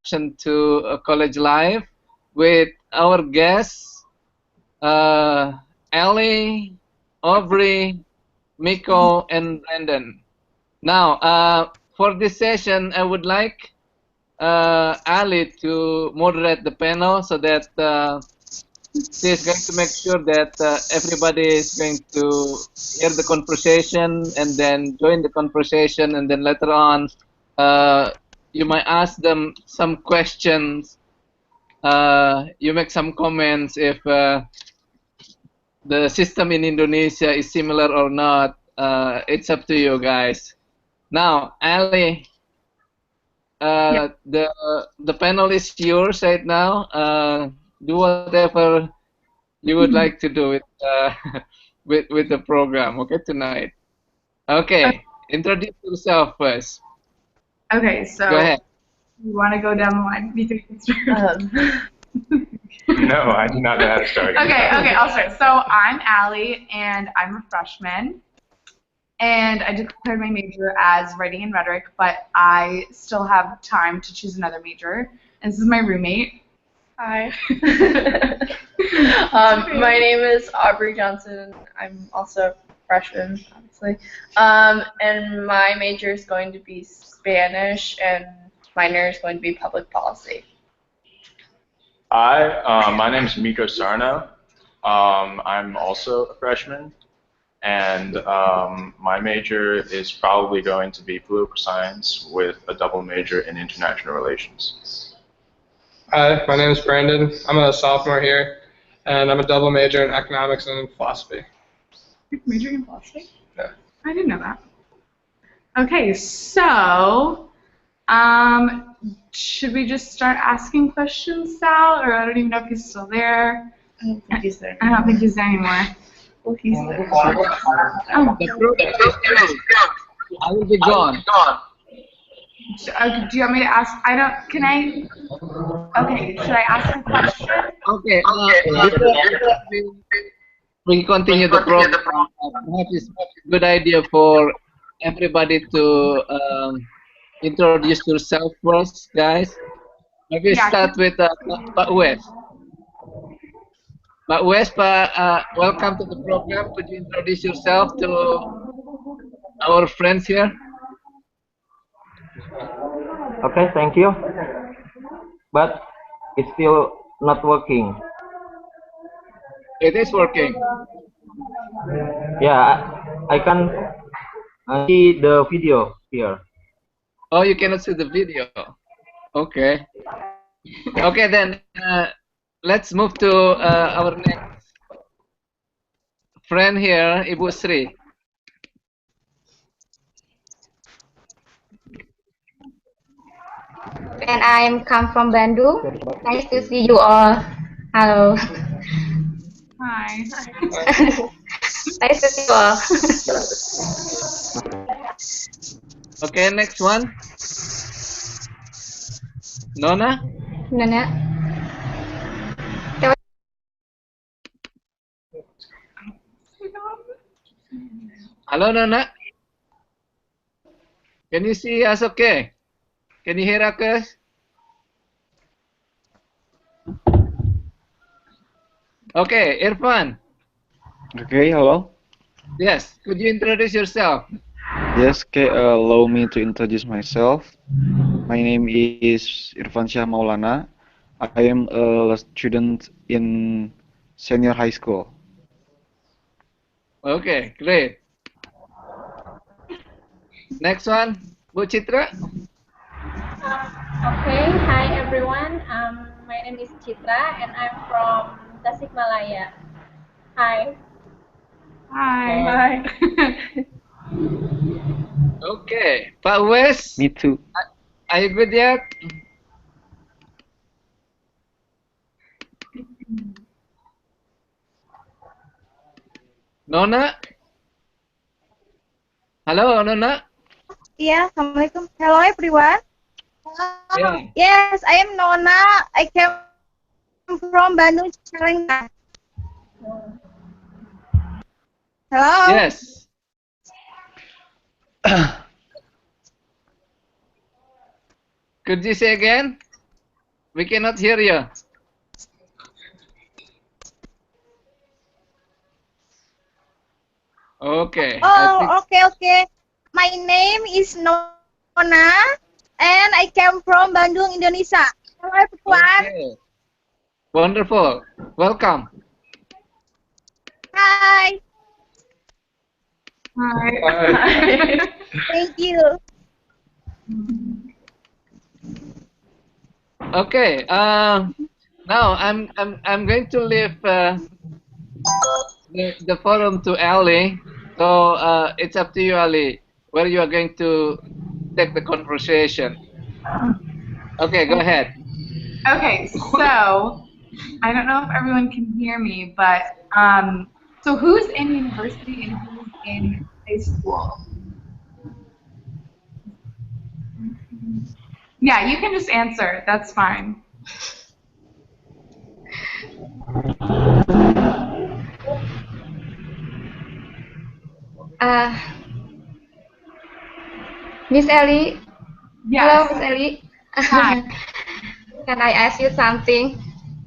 to college life with our guests, Ellie, Aubrey, Miko, and Brandon. Now, for this session, I would like Ali to moderate the panel so that she is going to make sure that everybody is going to hear the conversation and then join the conversation, and then later on, you might ask them some questions. You make some comments if the system in Indonesia is similar or not. It's up to you guys. Now, Ali, the panel is yours right now. Do whatever you would like to do with with the program. Okay, tonight. Okay, introduce yourself first. Okay, Go so ahead. you want to go down the line? Me too. No, I do not know how to start. Okay, I'll start. So I'm Allie, and I'm a freshman. And I declared my major as writing and rhetoric, but I still have time to choose another major. And this is my roommate. Hi. My name is Aubrey Johnson. I'm also a freshman, obviously. And my major is going to be Spanish, and minor is going to be public policy. Hi, my name is Miko Sarno. I'm also a freshman, and my major is probably going to be political science with a double major in international relations. Hi, my name is Brandon. I'm a sophomore here, and I'm a double major in economics and philosophy. Majoring in philosophy? Yeah. I didn't know that. Okay, so should we just start asking questions, Sal? Or I don't even know if he's still there. I don't think he's there. I don't think he's there anymore. Well, he's there. Oh. The program is closed. I will be gone. Do you want me to ask? I don't. Can I? Okay. Should I ask a question? Okay. We continue the program. Perhaps it's a good idea for everybody to introduce yourself first, guys. Maybe Yeah. start with Pak Wes. Pak Wes, welcome to the program. Could you introduce yourself to our friends here? Okay, thank you. But it's still not working. It is working. Yeah, I can see the video here. Oh, you cannot see the video. Okay. Okay, then let's move to our next friend here, Ibu Sri. And I'm come from Bandung. Nice to see you all. Hello. Hi. Nice to see you all. Okay, next one. Nona? Nana. Hello, Nona. Can you see us okay? Can you hear us? Okay, Irfan. Okay, hello. Yes, could you introduce yourself? Yes, okay, allow me to introduce myself. My name is Irfan Syah Maulana. I am a student in senior high school. Okay, great. Next one, Bu Citra. Okay, hi everyone. My name is Citra and I'm from Tasikmalaya. Hi. Hi. Okay, Pak Wes. Me too. Are you good yet? Nona? Hello, Nona? Yeah, Assalamualaikum. Hello, everyone. Yeah. Yes, I am Nona. I came from Bandung, Challengka. Hello. Yes. Could you say again? We cannot hear you. Okay, I think. Oh, okay. My name is Nona, and I came from Bandung, Indonesia. Hello, everyone. Okay, wonderful. Welcome. Hi. Hi. Thank you. Okay. Now I'm going to leave the forum to Ali. So it's up to you, Ali, where you are going to take the conversation. Okay, go ahead. Okay, so I don't know if everyone can hear me, but so who's in university and who's in high school? Yeah, you can just answer. That's fine. Uh, Miss Ellie. Hello, Yes. Miss Ellie. Hi. Can I ask you something?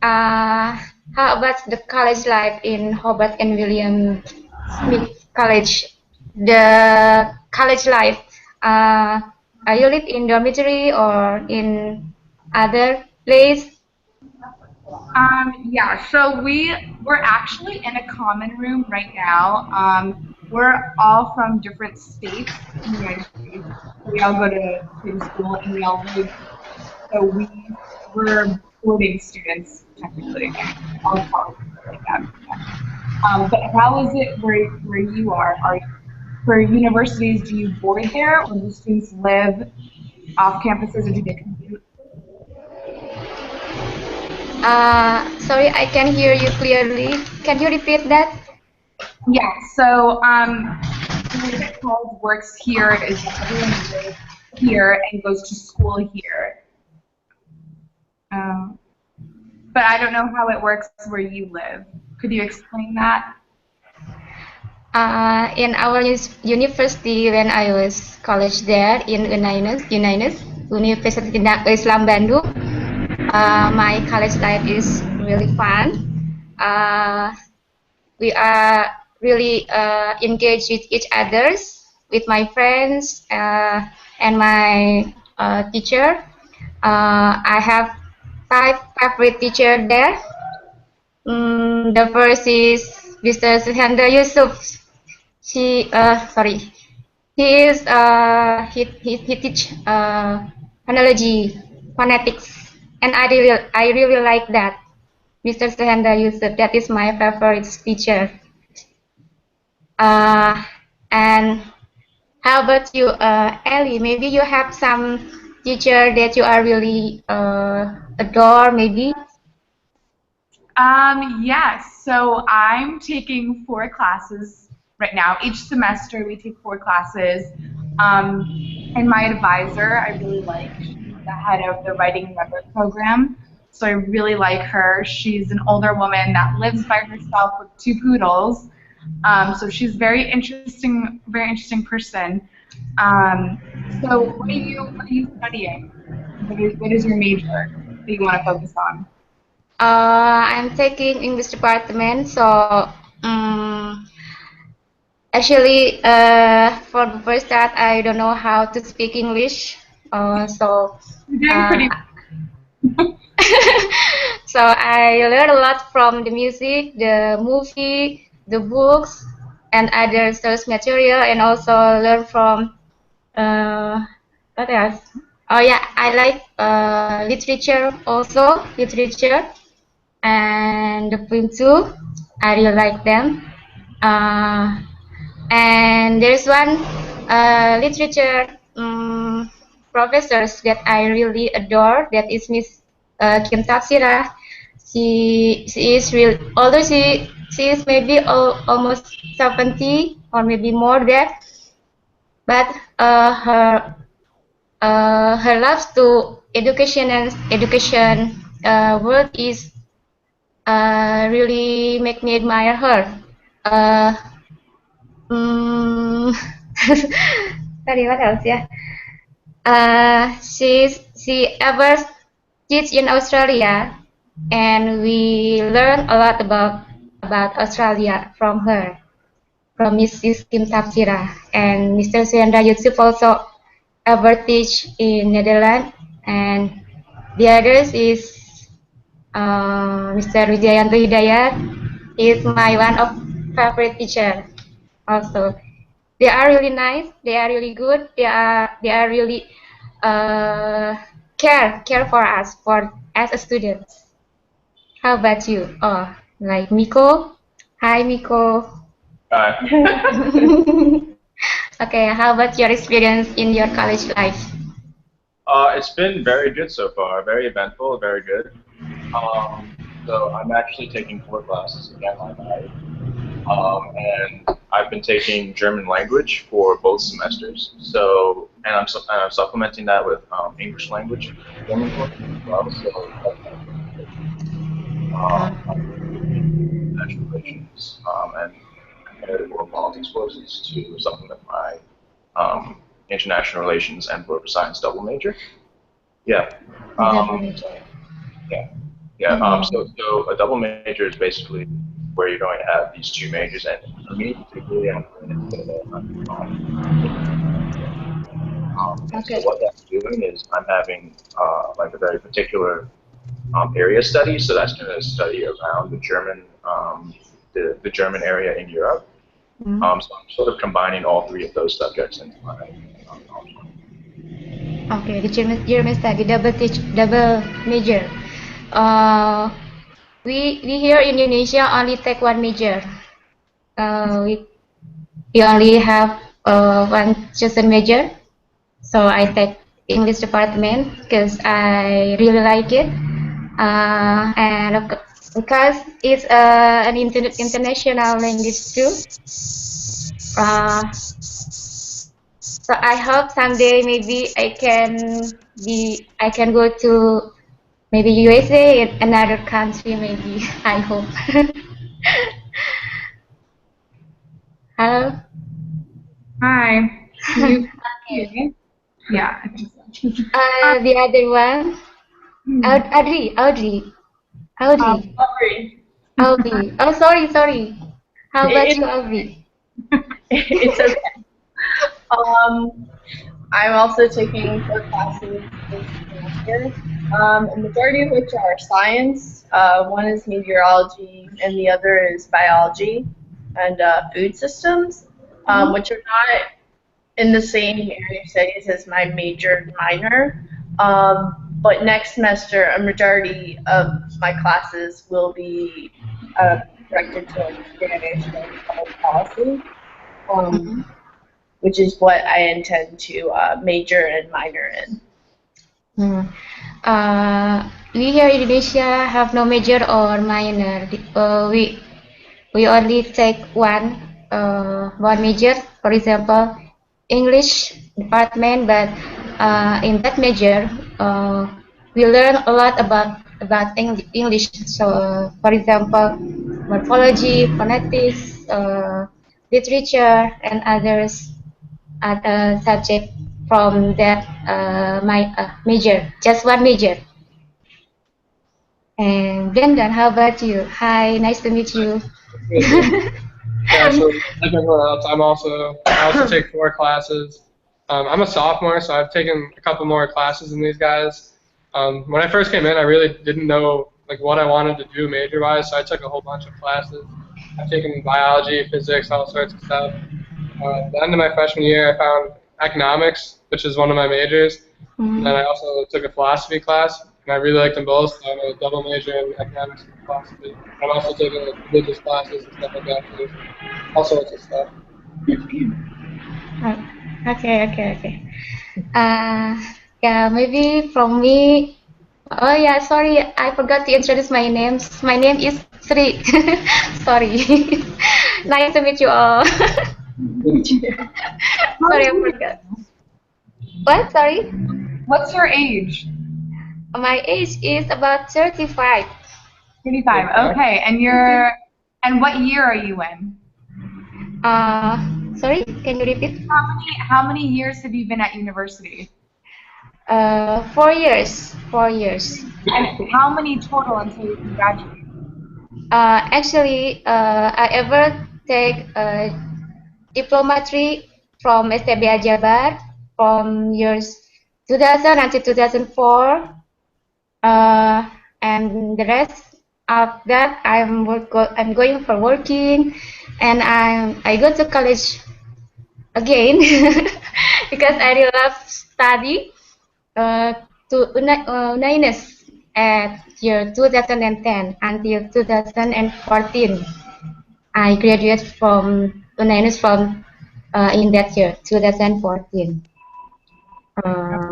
Uh, how about the college life in Hobart and William Smith College? The college life. You live in dormitory or in other place? Yeah, so we're actually in a common room right now. We're all from different states in the United States. So we all go to the same school and we all live. So we're boarding students technically. I mean, all colleges are like that. But how is it where you are? Are for universities? Do you board there, or do students live off campuses, or do they commute? Sorry, I can hear you clearly. Can you repeat that? Yeah, so the way that college works here is that everyone lives here and goes to school here. Um, but I don't know how it works where you live. Could you explain that? In our university, when I was college there in Uninas University Islam Bandung, my college life is really fun. Uh, we are really engaged with each others, with my friends and my teacher. I have five favorite teacher there. The first is Mr. Suhanda Yusuf. Sorry, he teach phonology, phonetics, and I really like that. Mr. Suhanda Yusuf, that is my favorite teacher. Uh, and how about you, Ellie? Maybe you have some teacher that you are really adore, maybe. Yes, so I'm taking 4 classes right now. Each semester we take 4 classes. And my advisor, I really like. She's the head of the writing and rhetoric program. So I really like her. She's an older woman that lives by herself with 2 poodles. So she's very interesting person. So what are you studying? What is your major that you want to focus on? I'm taking English department, so um, actually, for the first start, I don't know how to speak English. So, You're doing uh, pretty. so I learn a lot from the music, the movie, the books, and other source material, and also learn from what else? Oh yeah, I like literature also, literature and the film too. I really like them. Uh, and there's one literature professors that I really adore. That is Miss Kim Tatsira. She is real. Although she is maybe almost 70 or maybe more that, but her love to education and education world is really make me admire her. Uh, mm, Sorry, what else? Yeah. She ever teach in Australia, and we learn a lot about Australia from her, from Mrs. Kim Sapsira, and Mr. Suyandra Yusuf also ever teach in Netherlands, and the others is Mr. Wijayanto Hidayat is my one of favorite teacher also. They are really nice. They are really good. They are really uh, care for us for as a student. How about you? Oh, like Miko. Hi, Miko. Hi. Okay, how about your experience in your college life? It's been very good so far, very eventful, very good. So I'm actually taking 4 classes again like I. And I've been taking German language for both semesters. So, and I'm supplementing that with English language, German courses as well. So that's I'm taking international relations and comparative world politics courses to supplement my international relations and political science double major. Yeah. Double Um, major. yeah. Yeah. So a double major is basically where you're going to have these 2 majors, and for me particularly, I'm going into and so Okay. what that's doing is I'm having like a very particular area study. So that's going to study around the German area in Europe. So I'm sort of combining all 3 of those subjects into my knowledge. Okay, the German study double major. Uh, we here in Indonesia only take one major. We only have one chosen major. So I take English department because I really like it, and because it's an international language too. So I hope someday maybe I can go to maybe USA in another country maybe. I hope. Hello. Hi. Can you hear Okay. me? Yeah, I think so. The other one, Audrey. Sorry. Oh, sorry. How about It, you, Audrey? it's okay. I'm also taking 4 classes this semester, a majority of which are science. One is meteorology, and the other is biology and food systems, which are not in the same area of studies as my major and minor. But next semester, a majority of my classes will be directed towards Spanish and public policy. Which is what I intend to major and minor in. We here in Indonesia have no major or minor. We only take one major. For example, English department, but in that major, we learn a lot about English. So, for example, morphology, phonetics, literature, and others other subject from that my major, just one major. And Brendan, how about you? Hi, nice to meet you. Yeah, so like everyone else, I also take 4 classes. I'm a sophomore, so I've taken a couple more classes than these guys. When I first came in, I really didn't know like what I wanted to do major-wise, so I took a whole bunch of classes. I've taken biology, physics, all sorts of stuff. At the end of my freshman year, I found economics, which is one of my majors. And then I also took a philosophy class, and I really liked them both, so I'm a double major in economics and philosophy. I'm also taking like, religious classes and stuff like that, too. All sorts of stuff. Okay. Yeah, maybe from me. Oh yeah, sorry, I forgot to introduce my name. My name is Sri. Sorry. Nice to meet you all. Sorry, I forgot. What? Sorry. What's your age? My age is about 35. 35. Okay, and what year are you in? Sorry, can you repeat? How many years have you been at university? 4 years. 4 years. And how many total until you can graduate? Actually, I ever take diplomatry from STB Jabar from years 2000 until 2004, and the rest of that I'm going for working, and I go to college again because I really love study to UNAINES at year 2010 until 2014. I graduated from UNAINES from in that year 2014.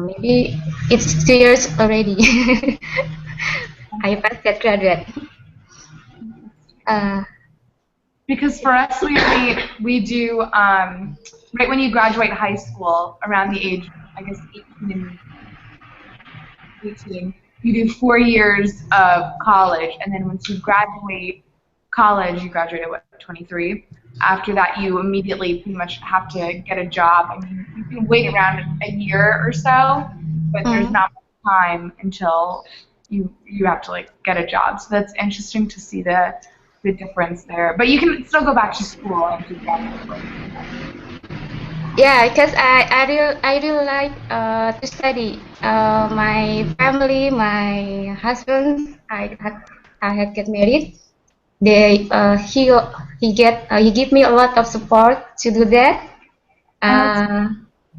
Maybe it's 2 years already. I passed that graduate. Because for us, we do right when you graduate high school, around the age, I guess, 18 and 18, you do 4 years of college, and then once you graduate college, you graduate at what, 23? After that, you immediately pretty much have to get a job. I mean, you can wait around a year or so, but there's not much time until you have to like get a job. So that's interesting to see the difference there. But you can still go back to school and do graduate. Yeah, because I really like to study. My family, my husband, I had get married. They he give me a lot of support to do that.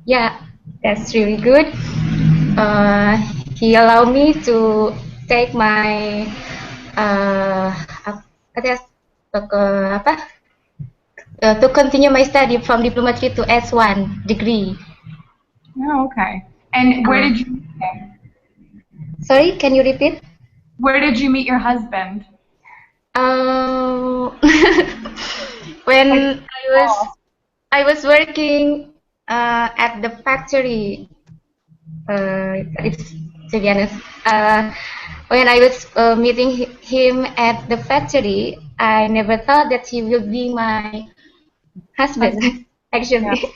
Yeah, that's really good. He allowed me to take my apa to continue my study from diplomatry to S1 degree. Oh, okay. And where did you meet him? Sorry, can you repeat? Where did you meet your husband? When I was working at the factory. It's to be honest. When I was meeting him at the factory, I never thought that he will be my husband. Actually,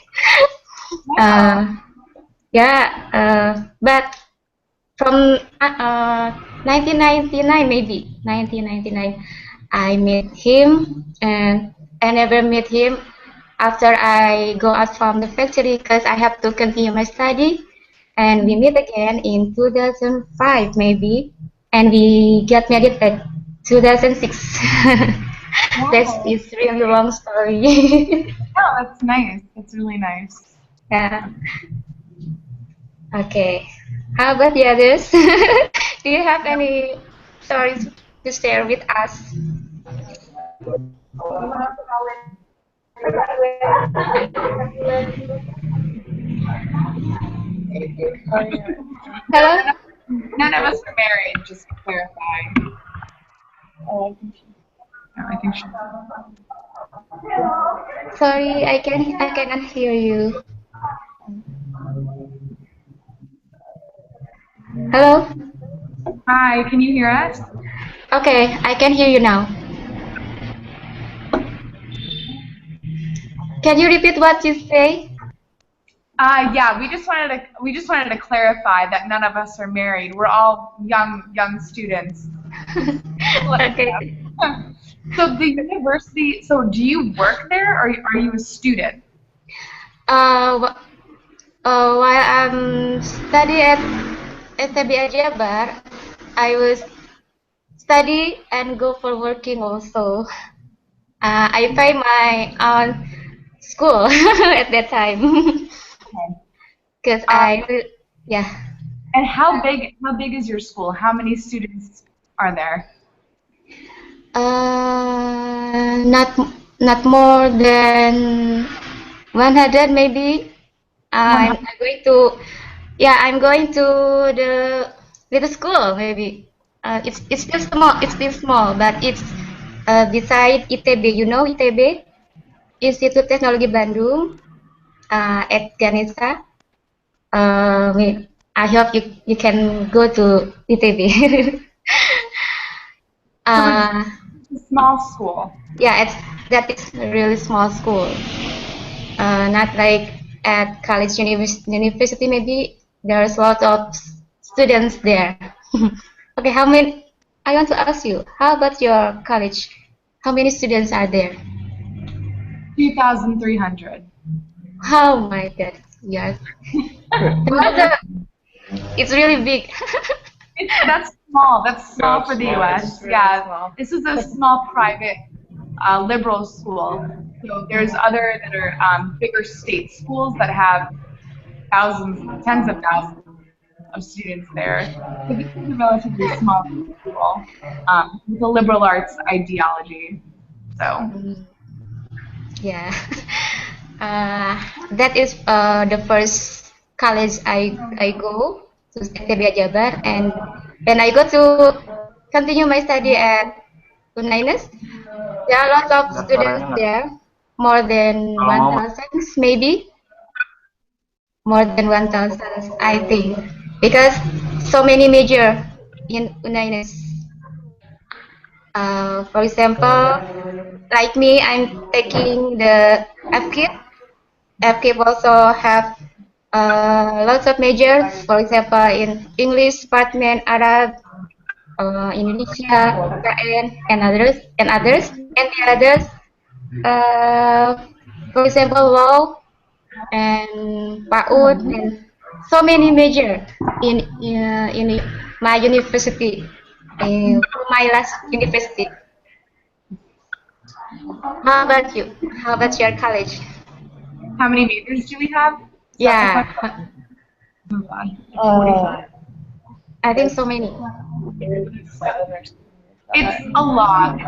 but from 1999, maybe 1999, I met him, and I never met him after I go out from the factory because I have to continue my study. And we meet again in 2005, maybe, and we get married at 2006. That's it's really long story. Oh, that's nice. That's really nice. Yeah. Okay. How about the others? Do you have any stories to share with us? Hello? None of us are married, just to clarify. Oh, I think she. Sorry, I cannot hear you. Hello? Hi, can you hear us? Okay, I can hear you now. Can you repeat what you say? Yeah, we just wanted to clarify that none of us are married. We're all young students. Okay. So the university. So do you work there, or are you a student? While I'm study at STB Jabar, I was study and go for working also. I pay my own school at that time because yeah. And how big is your school? How many students are there? Not more than 100 maybe. I'm going to I'm going to the little school maybe. It's still small. It's still small, but it's beside ITB. You know ITB, Institut Teknologi Bandung, at Ganesha. I hope you can go to ITB. It's a small school. Yeah, that is a really small school. Not like at college university maybe there's lots of students there. Okay, how many? I want to ask you, how about your college? How many students are there? 2,300. Oh my God, yes. It's really big. That's small. That's small Yeah, for the small. U.S. Really Yeah, small. this is a small private liberal school. So there's other that are bigger state schools that have thousands, tens of thousands of students there. So this is a relatively small school with a liberal arts ideology. So Mm, yeah. That is the first college I go to STB Jabar, and when I go to continue my study at Unainas, there are lots of Dengar students suaranya nggak? there, more than Kalau mau 1,000 maybe, more than 1,000 I think, because so many major in Unainas. For example, like me, I'm taking the FKIP. FKIP also have lots of majors. For example, in English department, Arab, Indonesia, KN, and others, and the others. For example, law and PAUD, and so many major in my university, my last university. How about you? How about your college? how many majors do we have? Is that the question? Yeah, Oh God, 45. I think so many. 37 or something like It's that. a lot.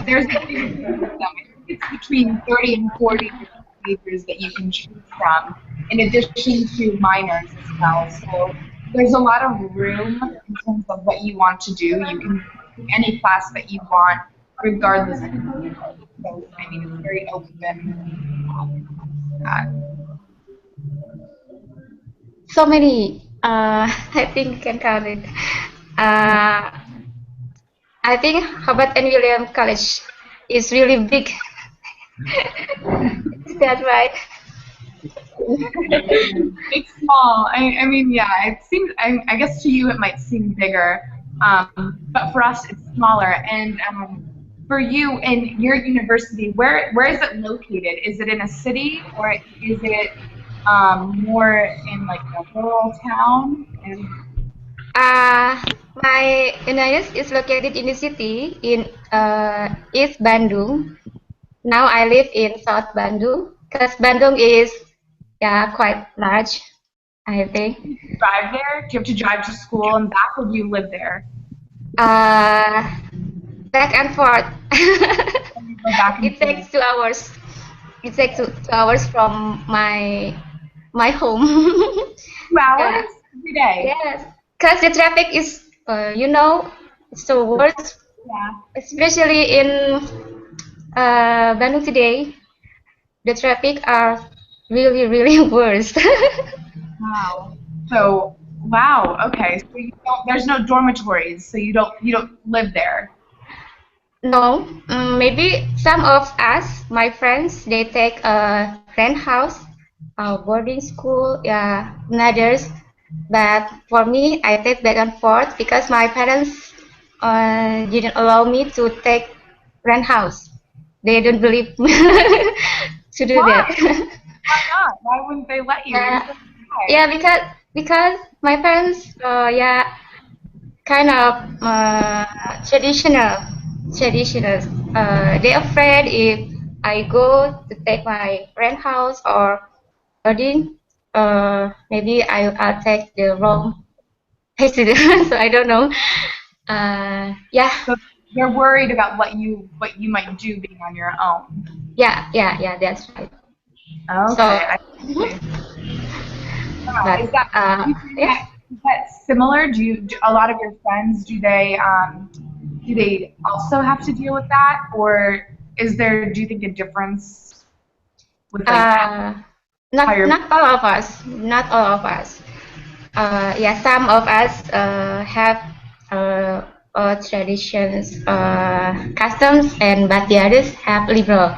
There's a big range of them. I think it's between 30 and 40 different majors that you can choose from, in addition to minors as well. So there's a lot of room in terms of what you want to do. You can pick any class that you want, regardless of your major. So I mean, it's very open. Uh, So many. I think you can count it. Uh, I think Harvard and William College is really big. Is that right? it's small. I mean, yeah, it seems, I guess to you it might seem bigger, but for us it's smaller. And for you in your university, where is it located? Is it in a city or is it more in like a rural town? And Uh, my university is located in the city in East Bandung. Now I live in South Bandung because Bandung is, yeah, quite large, I think. do you drive there? Do you have to drive to school and back, or do you live there? Uh, Back and forth. And you go back and It forth. takes 2 hours. It takes 2 hours from my home. 2 hours Yeah. every day. Yes. Because the traffic is, it's the worst, Yeah. especially in Bandung today. The traffic are really, really worse. Wow. So, wow. Okay. So you don't, there's no dormitories, so you don't live there. No, maybe some of us, my friends, they take a rent house, a boarding school, yeah, and others. But for me, I take back and forth because my parents didn't allow me to take rent house. They don't believe to do Why? that. Why not? Why wouldn't they let you? You're Yeah, so shy. yeah, because my parents, yeah, kind of traditional. They're afraid if I go to take my rent house or wedding, maybe I'll take the wrong resident. So I don't know. Yeah, So they're worried about what you might do being on your own. yeah. That's right. Okay. So, I see. Wow. but Do you find yeah. that similar? Do a lot of your friends do they also have to deal with that, or do you think a difference with like Uh, higher? not all of us. Not all of us. Yeah, some of us have traditions, customs, and but the others have liberal.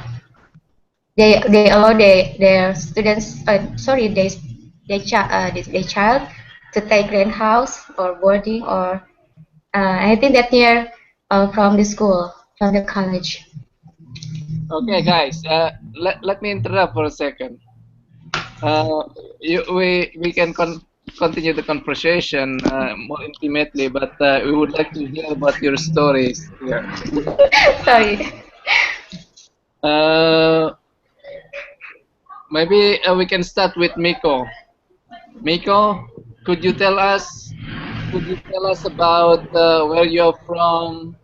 They allow their students. Sorry, their child. to take rent house or boarding or anything that near from the school, from the college. Okay, guys. Let me interrupt for a second. We can continue the conversation more intimately, but we would like to hear about your stories here. Sorry. Maybe we can start with Miko. Miko, could you tell us? Could you tell us about where you're from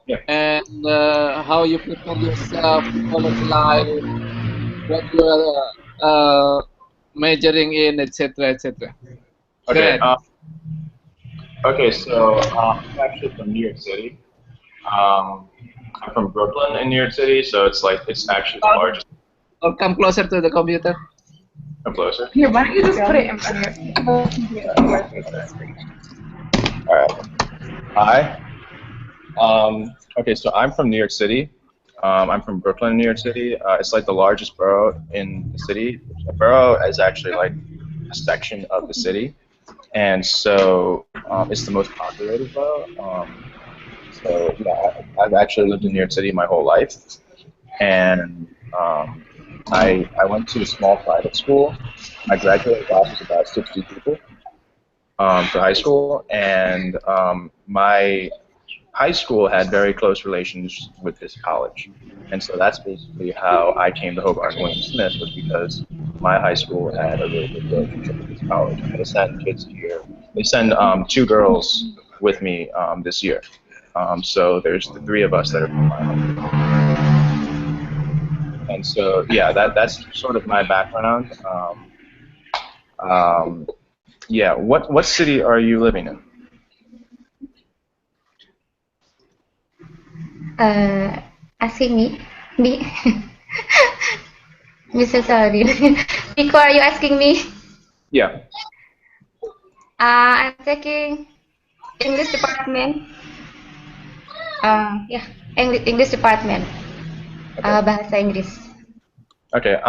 Yeah. and how you prepare yourself for college life, what you are majoring in, etc., etc. Go Okay. ahead. Okay. So I'm actually from New York City. Um, I'm from Brooklyn in New York City, so it's actually the largest. Or come closer to the computer. I'm closer. Here, why don't you just put it in front of your All right. Hi. Okay, so I'm from New York City. I'm from Brooklyn, New York City. It's like the largest borough in the city. A borough is actually like a section of the city, and so it's the most populated borough. So yeah, I've actually lived in New York City my whole life, and I went to a small private school. My graduating class was about 60 people for high school, and my high school had very close relations with this college. And so that's basically how I came to Hobart William Smith, was because my high school had a really good relationship with this college. And they send kids here. They send two girls with me this year. So there's the three of us that are from my high school. And so, yeah, that's sort of my background. Yeah, what city are you living in? Asking me, Mr. Saladin. Nico, are you asking me? Yeah. I'm taking English department. Yeah, English department. Bahasa Inggris. Okay.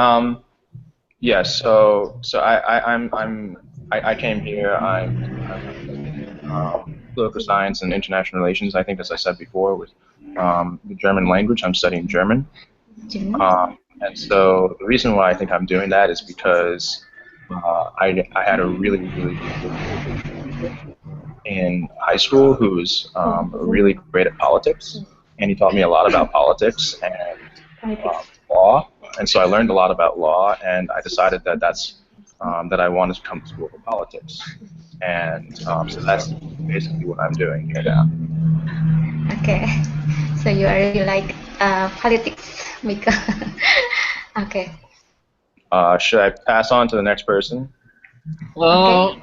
Yeah. So I came here. I'm studying political science and international relations. I think, as I said before, with the German language, I'm studying German. And so the reason why I think I'm doing that is because I had a really good teacher in high school who was really great at politics, and he taught me a lot about politics and law. And so I learned a lot about law, and I decided that that I wanted to come to school for politics. And so that's basically what I'm doing here now. Okay, so you are really like politics, Mika. Okay. Should I pass on to the next person? Why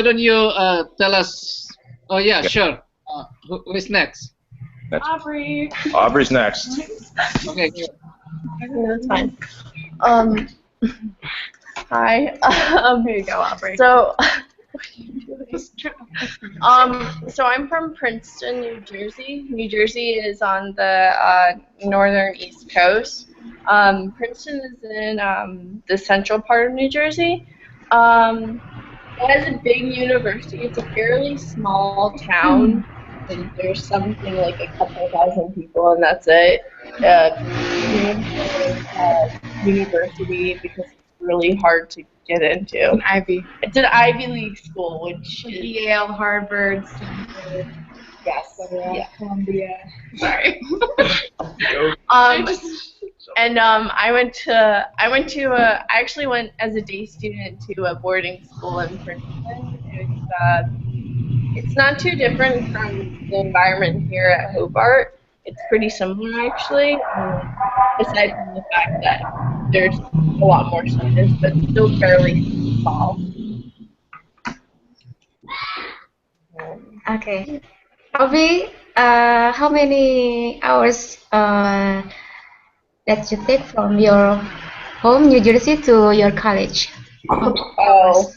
don't you tell us? Oh yeah, sure. Who is next? Aubrey. Aubrey's next. Okay. Good. No, it's fine. Hi. Here you go, Aubrey. So I'm from Princeton, New Jersey. New Jersey is on the northern east coast. Princeton is in the central part of New Jersey. It has a big university. It's a fairly small town. And there's something like a couple thousand people, and that's it. University because it's really hard to get into. It's an Ivy League school, which is Yale, Harvard, Stanford, yes, yeah. Columbia. Sorry. I actually went as a day student to a boarding school in Princeton. It's not too different from the environment here at Hobart. It's pretty similar, actually, aside from the fact that there's a lot more students, but still fairly small. Okay. Aubrey, how many hours that you take from your home, New Jersey, to your college? Oh.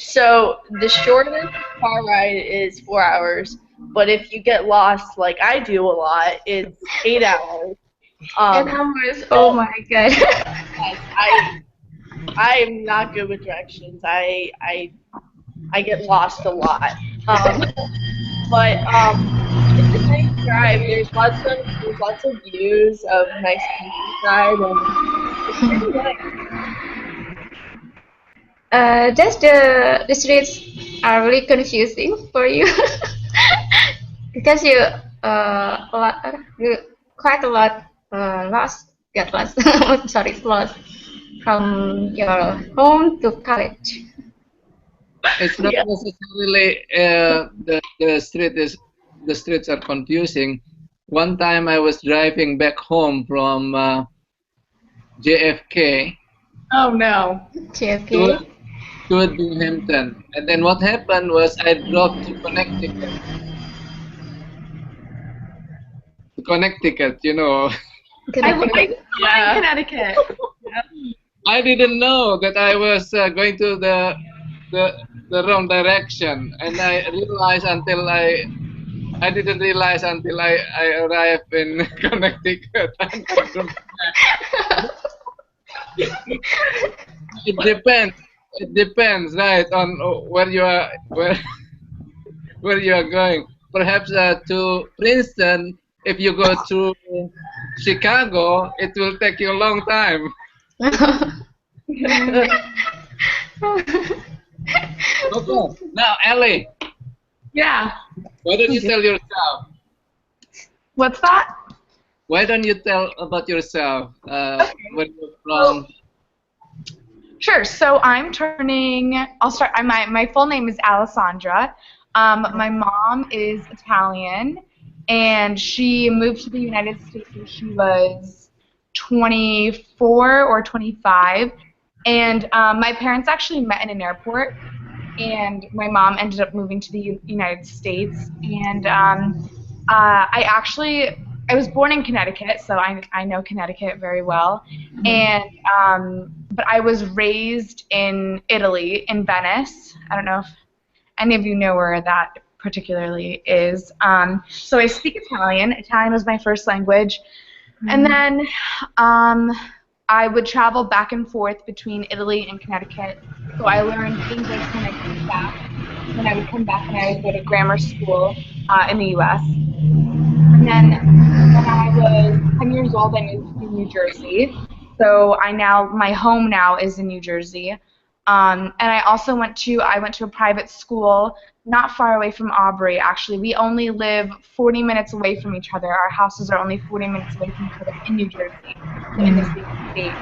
So the shortest car ride is 4 hours, but if you get lost, like I do a lot, it's 8 hours. 8 hours. Oh my God. Yes, I am not good with directions. I I get lost a lot. But it's a nice drive. There's lots of views of nice countryside, and it's pretty nice. Just the streets are really confusing for you because you quite a lot lost get lost. Sorry, lost from your home to college. It's not Yeah. necessarily the streets are confusing. One time I was driving back home from JFK Oh no. JFK. to Binghamton, and then what happened was I drove to Connecticut. To Connecticut, you know. I live in Connecticut. I didn't know that I was going to the wrong direction, and I didn't realize until I arrived in Connecticut. And I drove back. It depends. It depends, right, on where you are, where you are going. Perhaps to Princeton, if you go to Chicago, it will take you a long time. Okay. Now, Ellie, Yeah. why don't you tell yourself? What's that? Why don't you tell about yourself? Where you're from? Sure. So I'm turning. I'll start. My full name is Alessandra. My mom is Italian, and she moved to the United States when she was 24 or 25. And my parents actually met in an airport, and my mom ended up moving to the United States. And I was born in Connecticut, so I know Connecticut very well. And but I was raised in Italy, in Venice. I don't know if any of you know where that particularly is. So I speak Italian. Italian was my first language. And then I would travel back and forth between Italy and Connecticut. So I learned English when I came back. When I would come back and I would go to grammar school in the U.S. And then when I was 10 years old, I moved to New Jersey. So my home now is in New Jersey. And I also went to a private school not far away from Aubrey, actually. We only live 40 minutes away from each other. Our houses are only 40 minutes away from each other in New Jersey, so in the same state.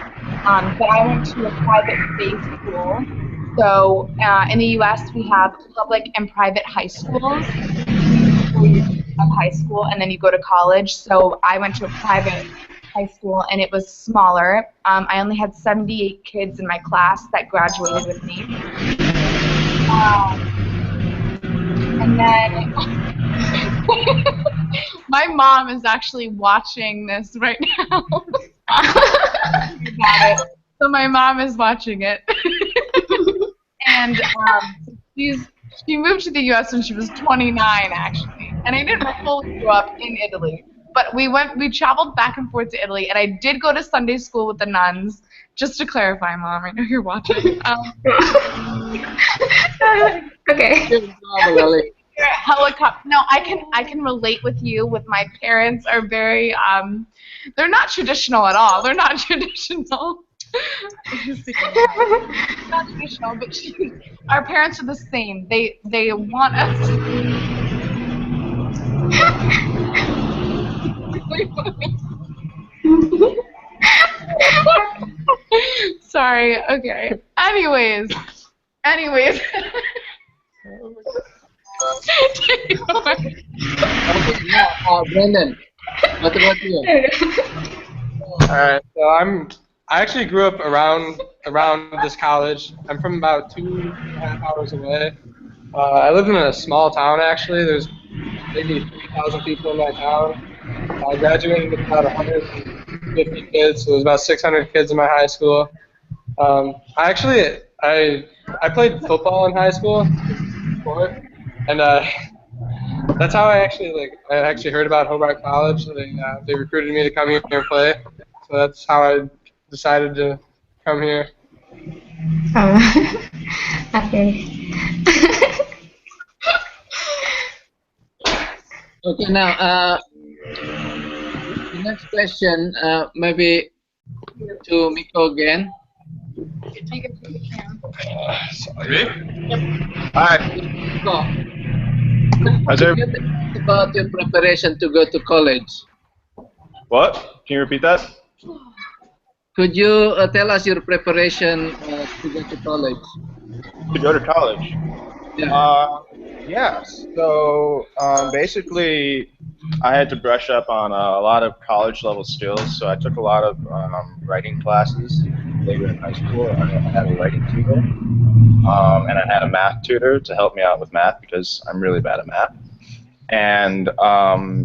But I went to a private faith school. So in the U.S., we have public and private high schools. 4 years of high school, and then you go to college. So I went to a private high school, and it was smaller. I only had 78 kids in my class that graduated with me. And then my mom is actually watching this right now. So my mom is watching it. And she moved to the U.S. when she was 29, actually. And I didn't fully grow up in Italy. But we traveled back and forth to Italy, and I did go to Sunday school with the nuns. Just to clarify, Mom, I know you're watching. Okay. Helicopter. No, I can relate with you. With my parents are very they're not traditional at all. They're not traditional. Not traditional, but our parents are the same. They want us Sorry. Okay. Anyways. Brandon, what about you? Alright, so I actually grew up around this college. I'm from about 2.5 hours away. I lived in a small town actually. There's maybe 3,000 people in my town. I graduated with about 150 kids, so there's about 600 kids in my high school. I played football in high school, sport, and that's how I actually heard about Hobart College. They recruited me to come here and play, so that's how I decided to come here. Okay. Okay, now the next question, maybe to Miko again. Sorry. Hi. Miko, How's could everybody? you tell us about your preparation to go to college? What? Can you repeat that? Could you tell us your preparation to go to college? To go to college. Yeah. Yeah. So basically, I had to brush up on a lot of college level skills. So I took a lot of writing classes later in high school. I had a writing tutor, and I had a math tutor to help me out with math because I'm really bad at math. And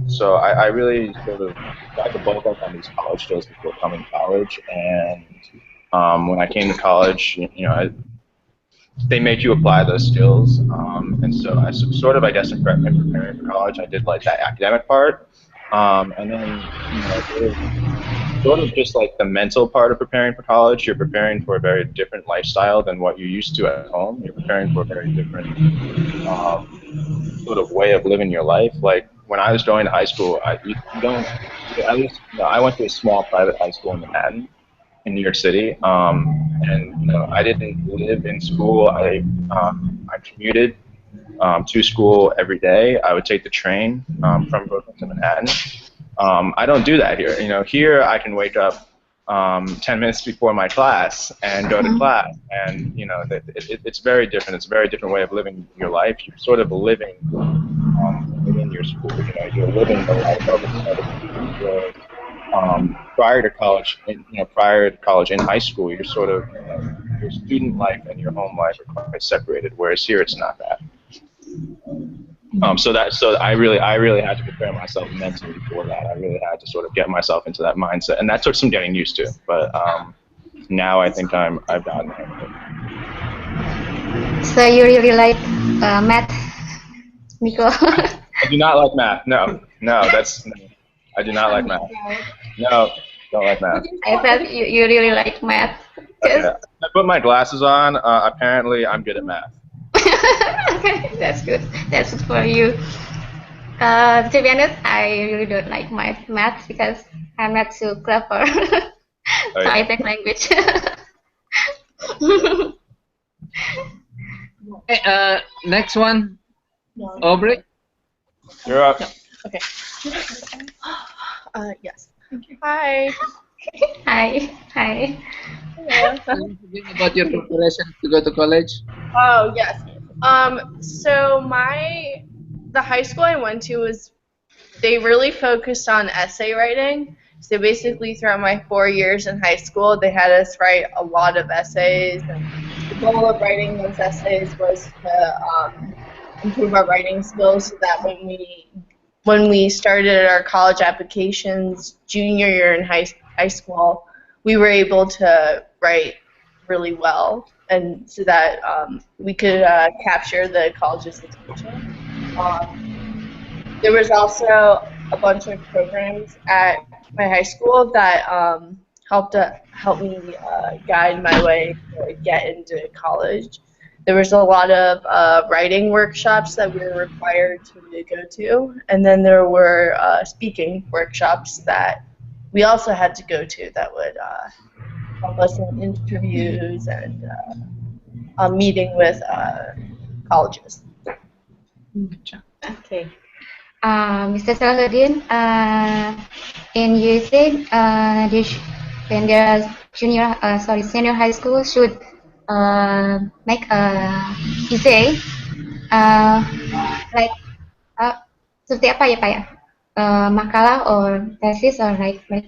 so I really sort of tried to bulk up on these college skills before coming to college. And when I came to college, they make you apply those skills. And so I sort of, I guess, in preparing for college, I did like that academic part. And then, sort of just like the mental part of preparing for college, you're preparing for a very different lifestyle than what you're used to at home. You're preparing for a very different sort of way of living your life. Like when I was going to high school, you don't, at least, I went to a small private high school in Manhattan, in New York City, and I didn't live in school. I commuted to school every day. I would take the train from Brooklyn to Manhattan. I don't do that here. Here I can wake up 10 minutes before my class and go to class, and it's very different. It's a very different way of living your life. You're sort of living within your school. You're living the life of it. Prior to college, in high school, you're sort of your student life and your home life are quite separated. Whereas here, it's not that. So I really had to prepare myself mentally for that. I really had to sort of get myself into that mindset, and that took some getting used to. But now I think I've gotten there. So you really like math, Miko? I do not like math. No, I do not like math. No, don't like math. I thought you really like math. Okay. I put my glasses on. Apparently, I'm good at math. Okay, that's good. That's good for you. To be honest, I really don't like math because I'm not so clever. So I take language. Okay, next one, Aubrey. You're up. Okay. Yes. Hi. Hi. Hi. Hello. About your preparation to go to college. Oh yes. So the high school I went to they really focused on essay writing. So basically throughout my 4 years in high school, they had us write a lot of essays, and the goal of writing those essays was to improve our writing skills so that when we started our college applications junior year in high school, we were able to write really well, and so that we could capture the college's attention. There was also a bunch of programs at my high school that helped me guide my way to get into college. There was a lot of writing workshops that we were required to go to, and then there were speaking workshops that we also had to go to that would help us in interviews and meeting with colleges. Okay. Mr. Salahuddin, in USA, when there are senior high school should make a essay, like seperti apa ya Pak ya? Makalah or thesis or like what?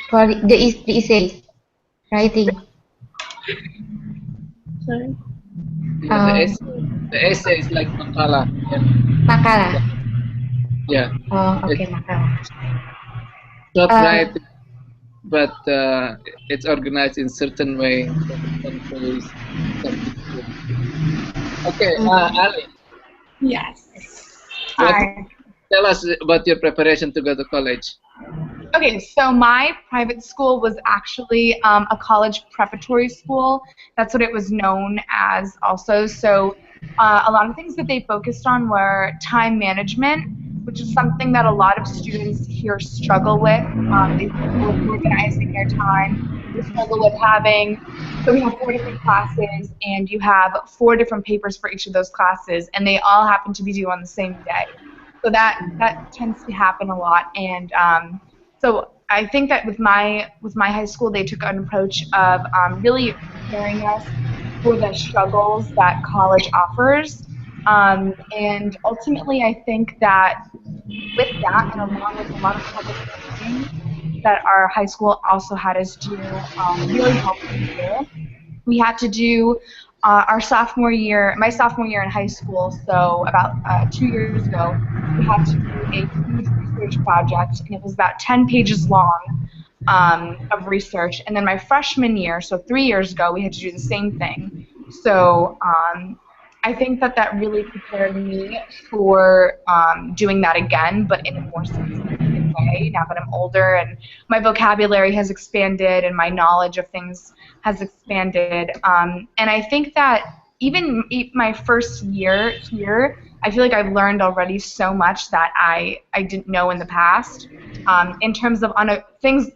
For the essay writing. Sorry. The essay is like makalah. Makalah. Yeah. Oh, okay, makalah. Short writing, but it's organized in certain way. Okay, Ali. Yes. Hi. Tell us about your preparation to go to college. Okay, so my private school was actually a college preparatory school. That's what it was known as also. So a lot of things that they focused on were time management, which is something that a lot of students here struggle with. They struggle with organizing their time. They struggle with having, so we have 4 different classes, and you have 4 different papers for each of those classes, and they all happen to be due on the same day. So that tends to happen a lot, and so I think that with my high school, they took an approach of really preparing us for the struggles that college offers. And ultimately, I think that with that, and along with a lot of public speaking that our high school also had us do, really helped me here. We had to do our sophomore year, my sophomore year in high school, so about 2 years ago, we had to do a huge research project, and it was about 10 pages long of research. And then my freshman year, so 3 years ago, we had to do the same thing. So I think that that really prepared me for doing that again, but in a more sophisticated way now that I'm older and my vocabulary has expanded and my knowledge of things has expanded. And I think that even my first year here, I feel like I've learned already so much that I didn't know in the past, in terms of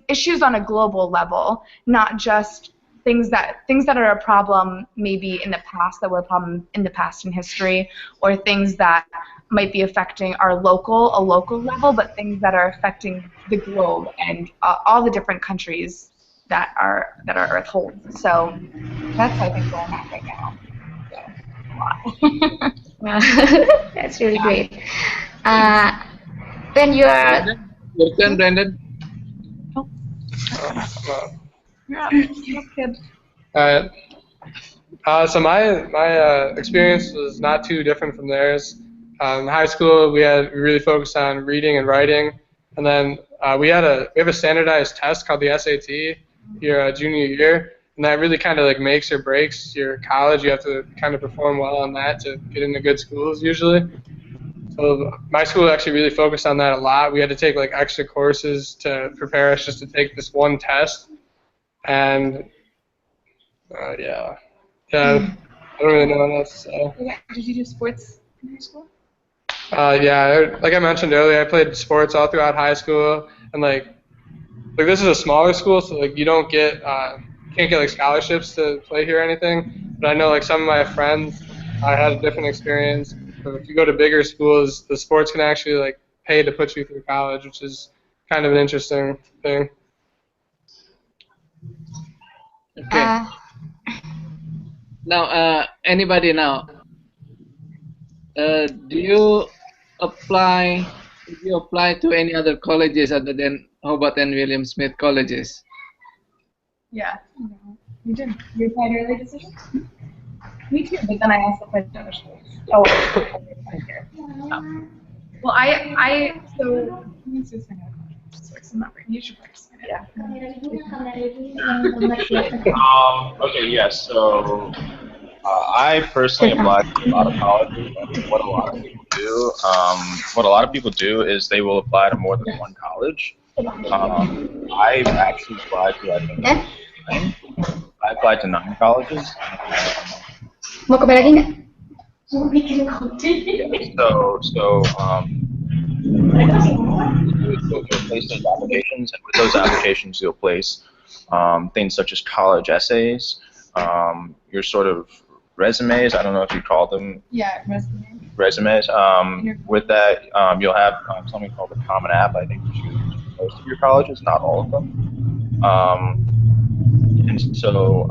issues on a global level, not just things that are a problem maybe in the past that were a problem in the past in history, or things that might be affecting a local level, but things that are affecting the globe and all the different countries that our Earth holds. So that's I think where I'm at right now. So, a lot. Wow, that's really great. When you are Brandon, your turn, Brandon. Yeah, that's good. All right. So my experience was not too different from theirs. In high school, we really focused on reading and writing, and then we have a standardized test called the SAT your junior year, and that really kind of like makes or breaks your college. You have to kind of perform well on that to get into good schools usually. So my school actually really focused on that a lot. We had to take like extra courses to prepare us just to take this one test, and yeah. I don't really know what else to say. Did you do sports in high school? Yeah, like I mentioned earlier, I played sports all throughout high school, and like this is a smaller school, so like you don't get can't get like scholarships to play here or anything. But I know like some of my friends had a different experience. So if you go to bigger schools, the sports can actually like pay to put you through college, which is kind of an interesting thing. Okay. Now, anybody now? Do you apply? Did you apply to any other colleges other than Hobart and William Smith colleges? Yeah. You did. You applied early decision? Me too, but then I also applied to other schools. Oh, well, so let me see if I have a number. You should participate. Yeah. Okay, yes. So I personally applied to a lot of colleges. And what a lot of people do is they will apply to more than one college. I actually applied to I applied to 9 colleges. mau kembali lagi nggak? You'll place those applications, and with those applications, you'll place things such as college essays, your sort of resumes. I don't know if you call them. Yeah, resumes. With that, you'll have something called the Common App. I think you use most of your colleges, not all of them. And so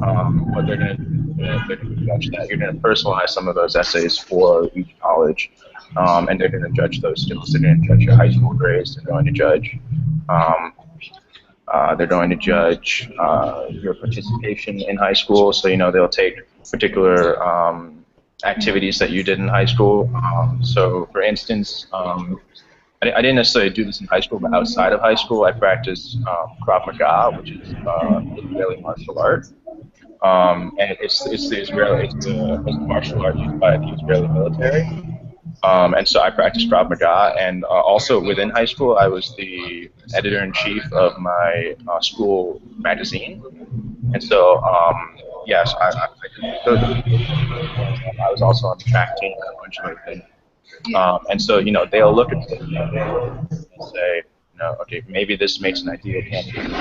what they're going to do, they're going to judge that. You're going to personalize some of those essays for each college, and they're going to judge those skills. They're going to judge your high school grades. They're going to judge your participation in high school. So they'll take particular activities that you did in high school. So for instance, I didn't necessarily do this in high school, but outside of high school, I practiced Krav Maga, which is Israeli martial art. And it's the martial art used by the Israeli military. And so I practiced Krav Maga, and also within high school, I was the editor-in-chief of my school magazine. And so, yes, I did those I was also on the track team and a bunch of other things. And so, they'll look at the and say, okay, maybe this makes an ideal candidate.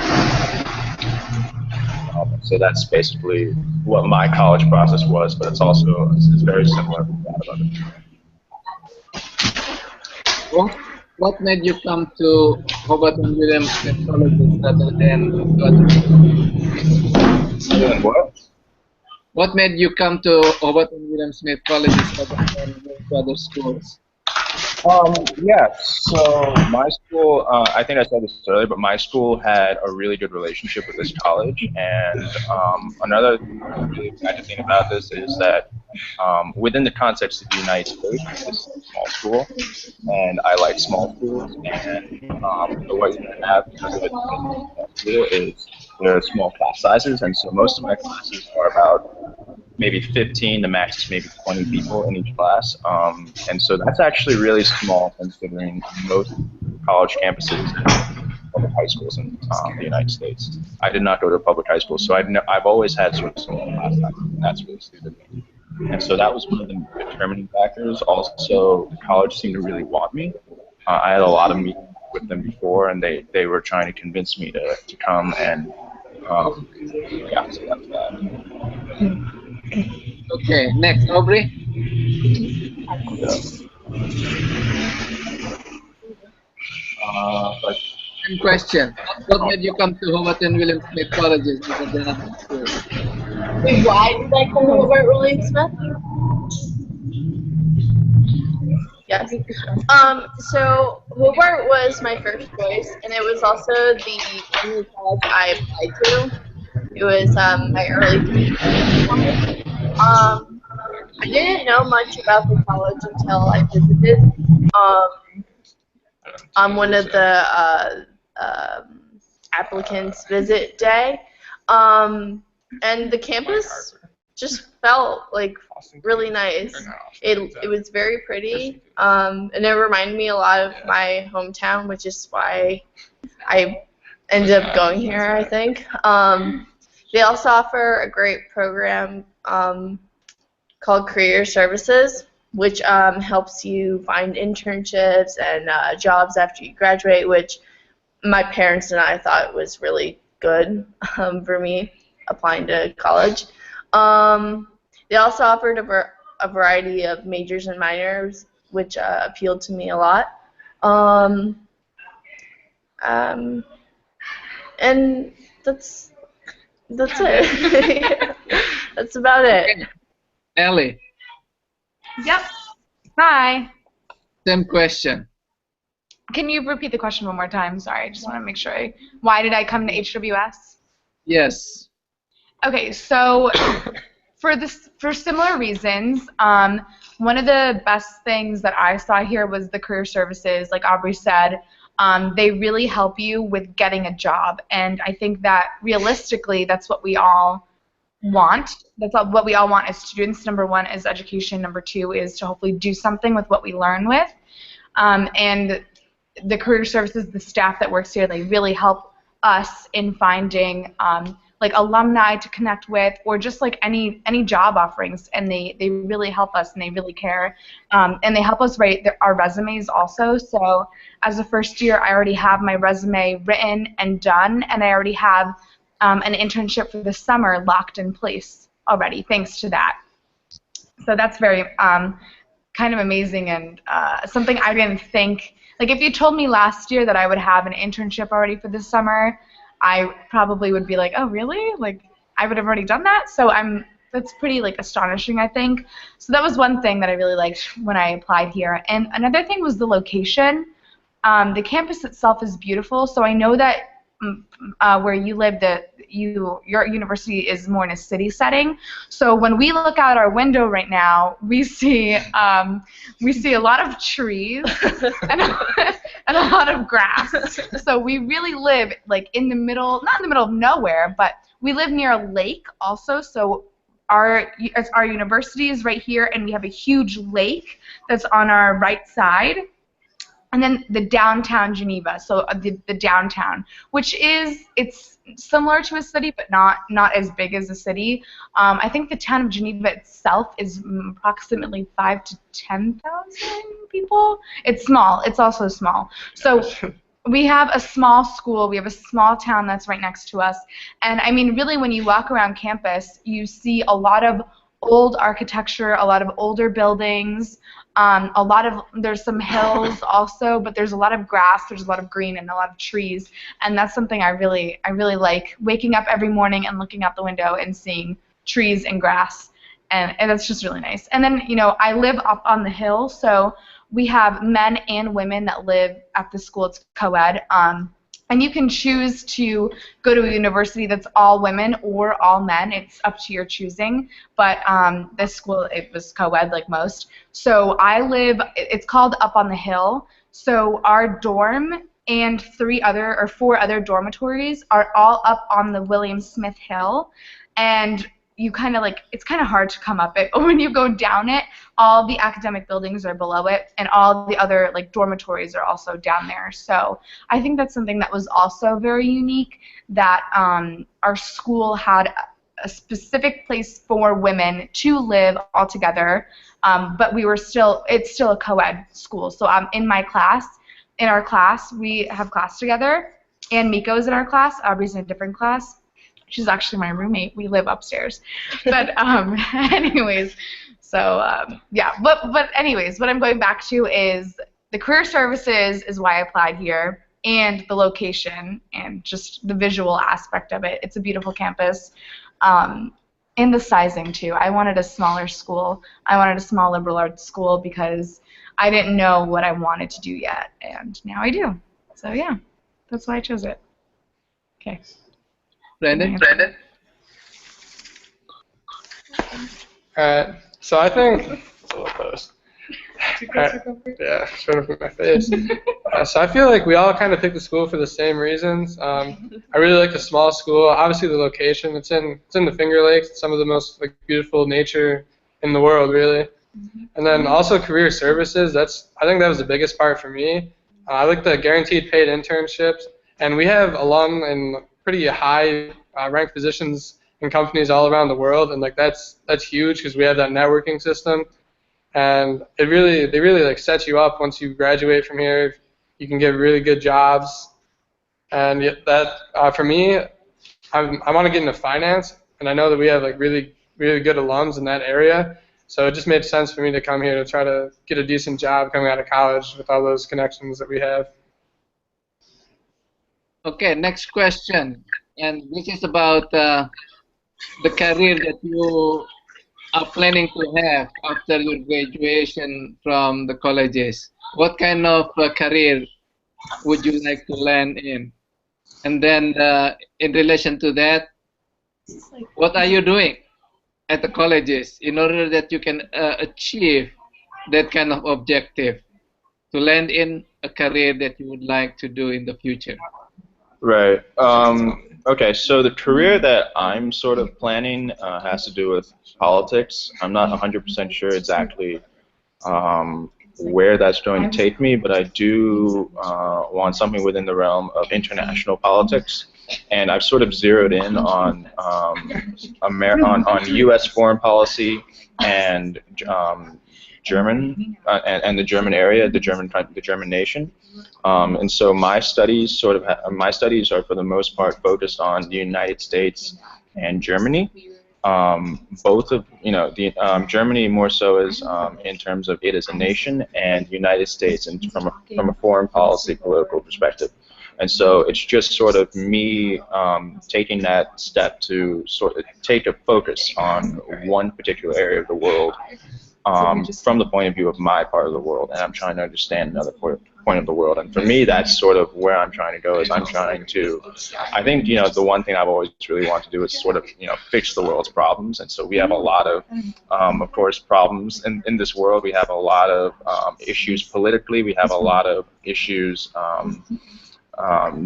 So that's basically what my college process was, but it's very similar to that of other people. What made you come to Hobart and Williams Smith colleges rather than to other? What? What made you come to Hobart and Williams Smith colleges rather than going to other schools? Yeah, so my school, I think I said this earlier, but my school had a really good relationship with this college, and another really exciting thing about this is that within the context of the United States, this is a small school, and I like small schools, and so what you're going to have because of it being a small school is there are small class sizes, and so most of my classes are about maybe 15 to max maybe 20 people in each class. And so that's actually really small considering most college campuses and public high schools in the United States. I did not go to a public high school, so I've always had sort of small class sizes, and that's really suited me. And so that was one of the determining factors. Also, the college seemed to really want me. I had a lot of meetings with them before, and they were trying to convince me to come, and yeah, so that's that. Okay, next, Aubrey. Same question. What made you come to Hobart and Williams Smith colleges rather than other schools? Why did I come to Hobart William Smith? Yes. So Hobart was my first choice, and it was also the only college I applied to. It was my early I didn't know much about the college until I visited on one of the applicants' visit day, and the campus just felt like really nice. It was very pretty, and it reminded me a lot of my hometown, which is why I ended up going here, I think. They also offer a great program called Career Services, which helps you find internships and jobs after you graduate, which my parents and I thought was really good for me applying to college. They also offered a variety of majors and minors, which appealed to me a lot. And that's it. That's about it. Ellie. Yep. Hi. Same question. Can you repeat the question one more time? Sorry, I just want to make sure. Why did I come to HWS? Yes. Okay, so for similar reasons, one of the best things that I saw here was the career services. Like Aubrey said, they really help you with getting a job, and I think that realistically, that's what we all want. That's what we all want as students. Number one is education. Number two is to hopefully do something with what we learn with. And the career services, the staff that works here, they really help us in finding like alumni to connect with, or just like any job offerings, and they really help us, and they really care, and they help us write our resumes also. So as a first year, I already have my resume written and done, and I already have an internship for the summer locked in place already, thanks to that. So that's very kind of amazing, and something I didn't think. Like if you told me last year that I would have an internship already for this summer, I probably would be like, oh really? Like I would have already done that. So that's pretty like astonishing, I think. So that was one thing that I really liked when I applied here. And another thing was the location. The campus itself is beautiful. So I know that where you live, your university is more in a city setting. So when we look out our window right now, we see a lot of trees and a lot of grass. So we really live like in the middle, not in the middle of nowhere, but we live near a lake also. So our university is right here, and we have a huge lake that's on our right side. and then the downtown Geneva, so the downtown, which it's similar to a city, but not as big as a city. I think the town of Geneva itself is approximately 5 to 10,000 people. It's small. It's also small. So we have a small school. We have a small town that's right next to us. And I mean, really, when you walk around campus, you see a lot of old architecture, a lot of older buildings. There's some hills also, but there's a lot of grass, there's a lot of green, and a lot of trees, and that's something I really like. Waking up every morning and looking out the window and seeing trees and grass, and that's just really nice. And then, I live up on the hill, so we have men and women that live at the school. It's co-ed. And you can choose to go to a university that's all women or all men. It's up to your choosing. But this school, it was co-ed like most. So it's called Up on the Hill. So our dorm and 4 other dormitories are all up on the William Smith Hill. And you it's kind of hard to come up it. When you go down it, all the academic buildings are below it, and all the other dormitories are also down there. So I think that's something that was also very unique, that our school had a specific place for women to live all together, but it's still a co-ed school. So in our class, we have class together, and Miko's in our class, Aubrey's in a different class. She's actually my roommate. We live upstairs. But anyways, so yeah. But anyways, what I'm going back to is the career services is why I applied here, and the location and just the visual aspect of it. It's a beautiful campus. And the sizing too. I wanted a smaller school. I wanted a small liberal arts school because I didn't know what I wanted to do yet, and now I do. So yeah, that's why I chose it. Okay. Brandon? Alright, so I think it's a little close. Yeah, showing up in my face. So I feel like we all kind of picked the school for the same reasons. I really like the small school. Obviously, the location. It's in the Finger Lakes. It's some of the most beautiful nature in the world, really. And then also career services. I think that was the biggest part for me. I like the guaranteed paid internships, and we have alum in pretty high ranked positions in companies all around the world, and that's huge because we have that networking system, and they really set you up once you graduate from here. You can get really good jobs, and that for me, I want to get into finance, and I know that we have really good alums in that area, so it just made sense for me to come here to try to get a decent job coming out of college with all those connections that we have. Okay, next question, and this is about the career that you are planning to have after your graduation from the colleges. What kind of career would you like to land in? And then in relation to that, what are you doing at the colleges in order that you can achieve that kind of objective to land in a career that you would like to do in the future? Right. Okay, so the career that I'm sort of planning has to do with politics. I'm not 100% sure exactly where that's going to take me, but I do want something within the realm of international politics. And I've sort of zeroed in on U.S. foreign policy and German and the German area, the German nation. And so my studies are for the most part focused on the United States and Germany. Both of Germany more so is in terms of it as a nation, and the United States and from a foreign policy political perspective. And so it's just sort of me taking that step to sort of take a focus on one particular area of the world from the point of view of my part of the world, and I'm trying to understand another point of the world. And for me, that's sort of where I'm trying to go. Is I'm trying to, I think the one thing I've always really wanted to do is sort of fix the world's problems. And so we have a lot of course, problems in this world. We have a lot of issues politically. We have a lot of issues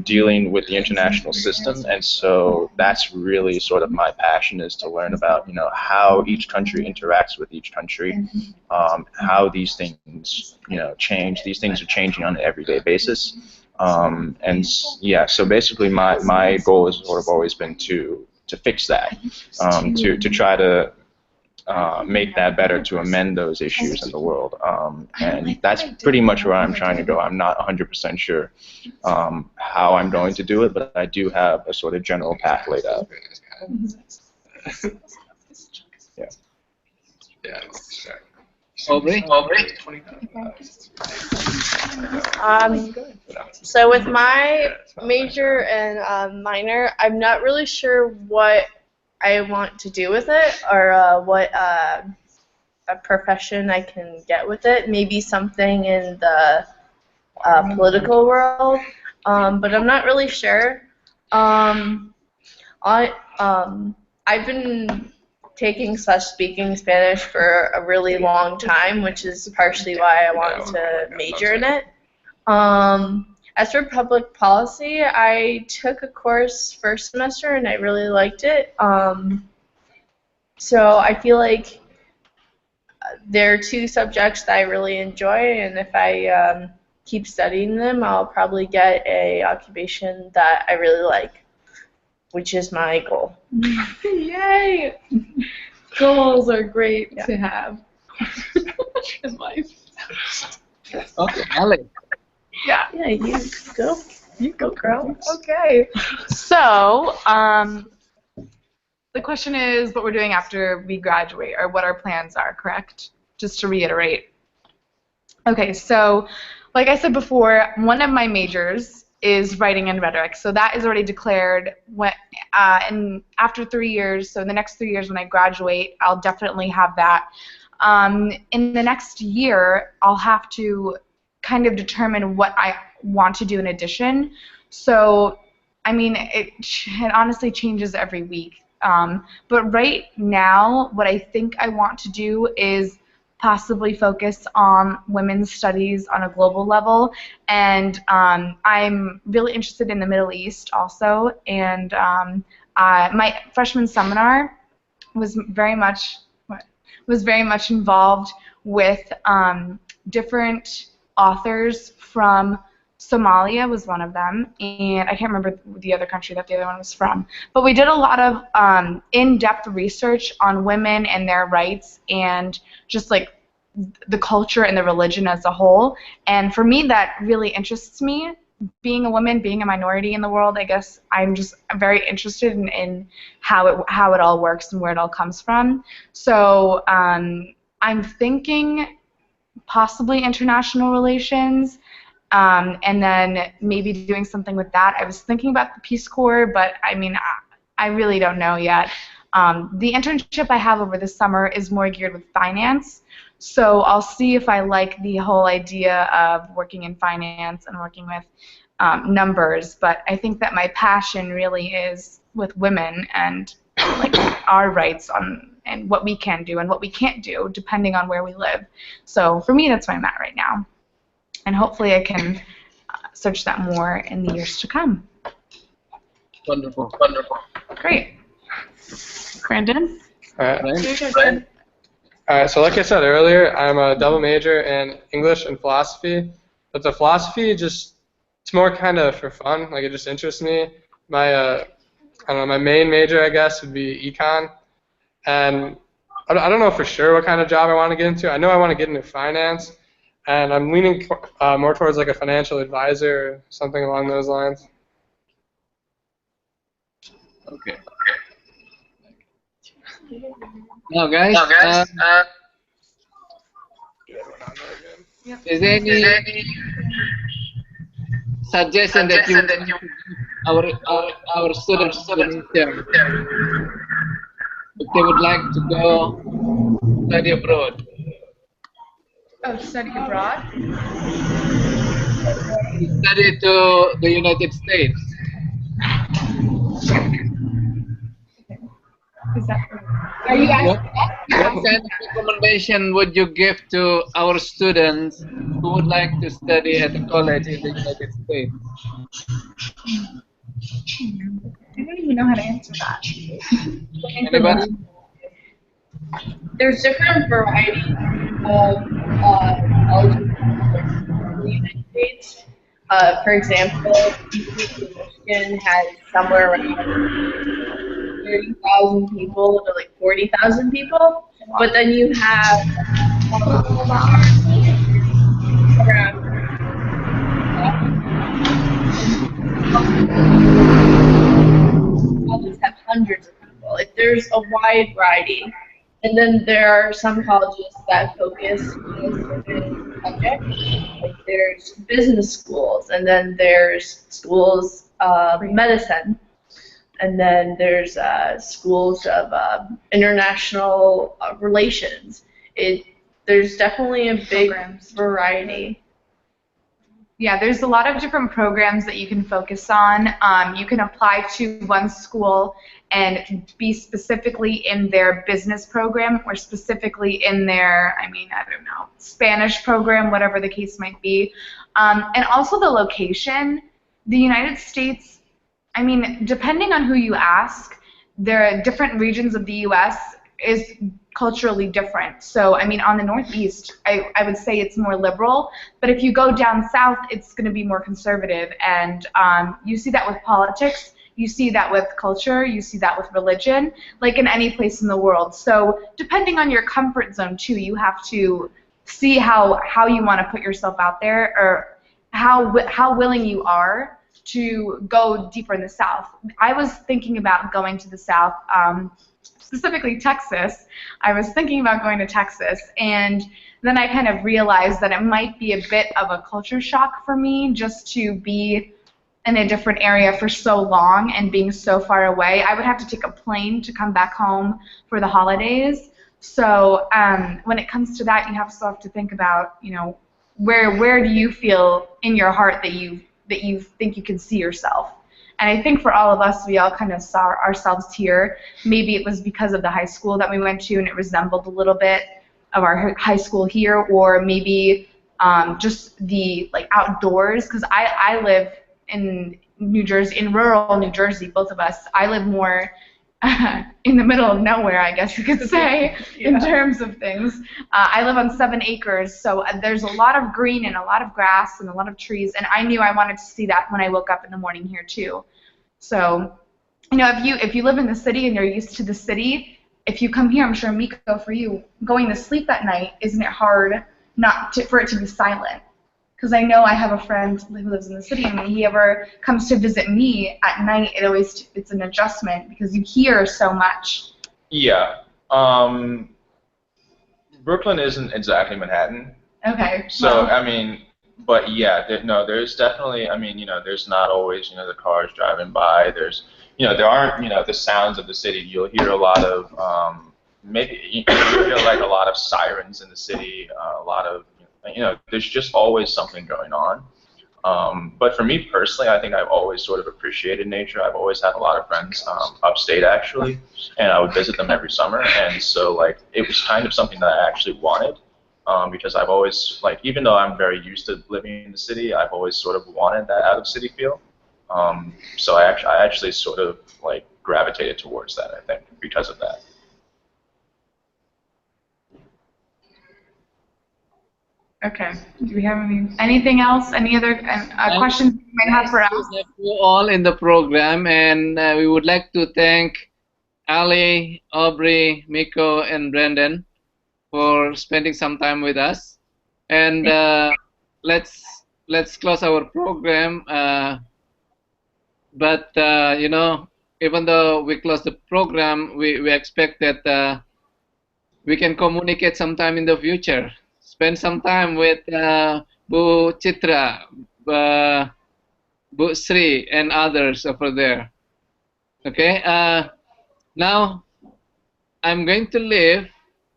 dealing with the international system, and so that's really sort of my passion, is to learn about, you know, how each country interacts with each country, how these things, you know, change. These things are changing on an everyday basis, yeah. So basically, my goal has sort of always been to fix that, to try to make that better, to amend those issues in the world. And that's pretty much where I'm trying to go. I'm not 100% sure how I'm going to do it, but I do have a sort of general path laid out. Yeah. Yeah. Aubrey? So with my major and minor, I'm not really sure what I want to do with it, or what a profession I can get with it. Maybe something in the political world, but I'm not really sure. I've been taking speaking Spanish for a really long time, which is partially why I want to major in it. As for public policy, I took a course first semester and I really liked it. So I feel like there are two subjects that I really enjoy, and if I keep studying them, I'll probably get a occupation that I really like, which is my goal. Yay! Goals are great to have in life. Okay, Alex. Yeah. Yeah, you go. You go, girl. Okay. So, the question is what we're doing after we graduate, or what our plans are, correct? Just to reiterate. Okay, so like I said before, one of my majors is writing and rhetoric. So that is already declared. And after 3 years, so in the next 3 years when I graduate, I'll definitely have that. In the next year, I'll have to kind of determine what I want to do in addition. So, I mean, it honestly changes every week. But right now, what I think I want to do is possibly focus on women's studies on a global level, and I'm really interested in the Middle East also, and my freshman seminar was very much involved with different authors from Somalia was one of them, and I can't remember the other country that the other one was from. But we did a lot of in-depth research on women and their rights, and just like the culture and the religion as a whole. And for me, that really interests me. Being a woman, being a minority in the world, I guess I'm just very interested in how it all works and where it all comes from. So I'm thinking possibly international relations. And then maybe doing something with that. I was thinking about the Peace Corps, but I mean, I really don't know yet. The internship I have over the summer is more geared with finance, so I'll see if I like the whole idea of working in finance and working with numbers. But I think that my passion really is with women and like our rights and what we can do and what we can't do depending on where we live. So for me, that's where I'm at right now. And hopefully I can search that more in the years to come. Wonderful. Great. Brandon? All right, so like I said earlier, I'm a double major in English and philosophy. But the philosophy it's more kind of for fun, like it just interests me. My, I don't know, my main major, I guess, would be econ. And I don't know for sure what kind of job I want to get into. I know I want to get into finance. And I'm leaning more towards like a financial advisor or something along those lines. Okay. Now, guys, is there any suggestion that you our students if they would like to go study abroad? Oh, study abroad? Study to the United States. Are you asking What kind of recommendation would you give to our students who would like to study at a college in the United States? I don't even know how to answer that. Anybody? There's different varieties of colleges in the United States. For example, University of Michigan has somewhere around 30,000 people to like 40,000 people. But then you have around colleges have hundreds of people. Like, there's a wide variety. And then there are some colleges that focus on a certain subject. Like there's business schools, and then there's schools of medicine, and then there's schools of international relations. There's definitely a big variety. Yeah, there's a lot of different programs that you can focus on. You can apply to one school and be specifically in their business program or specifically in their, I don't know, Spanish program, whatever the case might be. And also the location. The United States, depending on who you ask, there are different regions of the U.S. is culturally different. So, on the Northeast, I would say it's more liberal, but if you go down south, it's going to be more conservative. And you see that with politics, you see that with culture, you see that with religion, like in any place in the world. So, depending on your comfort zone, too, you have to see how you want to put yourself out there, or how willing you are to go deeper in the South. I was thinking about going to the South, specifically Texas. I was thinking about going to Texas, and then I kind of realized that it might be a bit of a culture shock for me just to be in a different area for so long and being so far away. I would have to take a plane to come back home for the holidays. So when it comes to that, you still have to think about, where do you feel in your heart that you think you can see yourself. And I think for all of us, we all kind of saw ourselves here. Maybe it was because of the high school that we went to and it resembled a little bit of our high school here, or maybe just the outdoors, because I live in New Jersey, in rural New Jersey, both of us. I live more in the middle of nowhere, I guess you could say, in terms of things. I live on 7 acres, so there's a lot of green and a lot of grass and a lot of trees, and I knew I wanted to see that when I woke up in the morning here too. So, if you live in the city and you're used to the city, if you come here, I'm sure, Miko, for you, going to sleep at night, isn't it hard for it to be silent? Because I know I have a friend who lives in the city, and when he ever comes to visit me at night, it's an adjustment because you hear so much. Yeah. Brooklyn isn't exactly Manhattan. Okay. So, but yeah, there's definitely, there's not always, the cars driving by. There's, there aren't, the sounds of the city. You'll hear a lot of, maybe you hear like a lot of sirens in the city, a lot of, there's just always something going on. But for me personally, I think I've always sort of appreciated nature. I've always had a lot of friends upstate, actually, and I would visit them every summer. And so, it was kind of something that I actually wanted, because I've always, even though I'm very used to living in the city, I've always sort of wanted that out-of-city feel. So I actually sort of, gravitated towards that, I think, because of that. Okay. Do we have anything else? Any other questions you might have for us? You all in the program, and we would like to thank Ali, Aubrey, Miko, and Brandon for spending some time with us. And let's close our program. But even though we close the program, we expect that we can communicate sometime in the future. Spend some time with Bu Chitra, Bu Sri, and others over there. Okay. Now, I'm going to leave.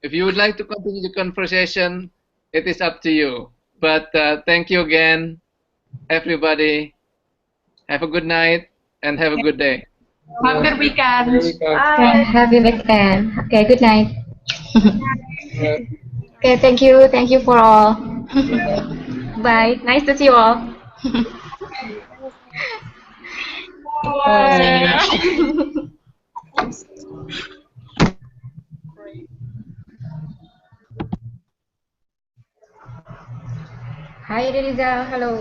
If you would like to continue the conversation, it is up to you. But thank you again, everybody. Have a good night and have a good day. Have a good weekend. Okay, happy weekend. Okay, good night. Okay, thank you for all. Goodbye. Nice to see you all. Hi, Riza. Hello.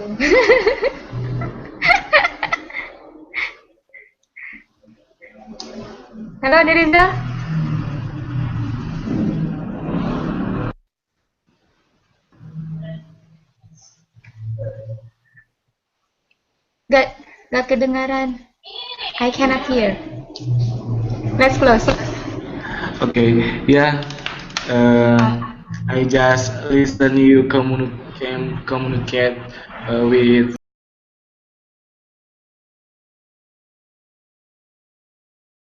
Hello, Riza. Gak, gak kedengaran. I cannot hear. Let's close. Okay, yeah. I just listen you communicate with